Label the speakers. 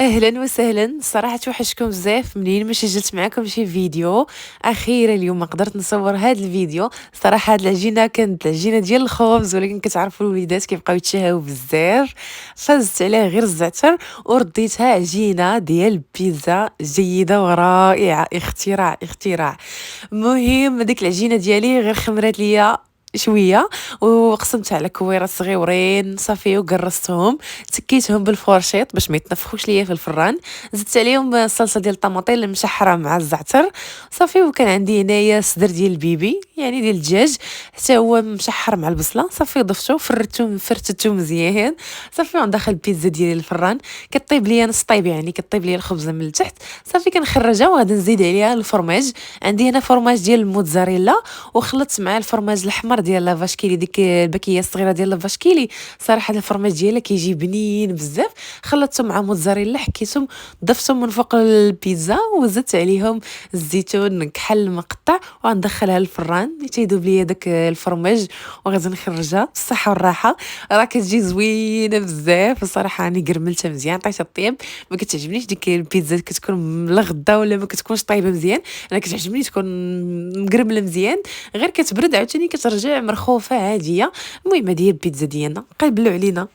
Speaker 1: اهلا وسهلا. الصراحه توحشكم بزاف منين ما سجلت معكم شي فيديو. اخيرا اليوم قدرت نصور هذا الفيديو. صراحه هاد العجينه كانت العجينه ديال الخبز، ولكن كتعرفوا الوليدات كيبقاو يتشهاو بزاف، فزت عليها غير الزعتر ورديتها عجينه ديال بيتزا جيده ورائعه. اختراع اختراع. المهم ديك العجينه ديالي غير خمرات ليا شويه، وقسمتها على كويرات صغيورين صافي وقرصتهم، تكيتهم بالفورشيط باش ما يتنفخوش ليا في الفران. زدت عليهم الصلصه ديال الطماطيل المشحره مع الزعتر صافي. وكان عندي هنايا صدر ديال البيبي يعني ديال الدجاج حتى هو مشحر مع البصله صافي، ضفته فرتته مزيان صافي. وندخل البيتزا ديالي الفران، كطيب ليا نص طيب يعني كطيب ليا الخبزه من التحت صافي. كنخرجها وغادي نزيد عليها الفرماج. عندي هنا فرماج ديال الموتزاريلا، وخلطت مع الفرماج الاحمر ديال لافاشكيلي، ديك الباكيه الصغيره ديال لافاشكيلي. صراحه الفرماج ديالها كيجي بنين بزاف. خلطتهم مع موتزاريلا، حكيتهم ضفتهم من فوق البيتزا، وزدت عليهم الزيتون كحل مقطع، وغندخلها للفران تيذوب ليا داك الفرماج، وغادي نخرجها بالصحه والراحه. راه كتجي زوينه بزاف الصراحه. راني قرملتها مزيان عطيتها الطيب. ما كتعجبنيش ديك البيتزا كتكون ملغده ولا ما كتكونش طايبه مزيان. انا كتعجبني تكون مقرمله مزيان، غير كتبرد عاوتاني كترجع مرخوفه عاديه. المهم هذه هي البيتزا ديالنا، قبلوا علينا.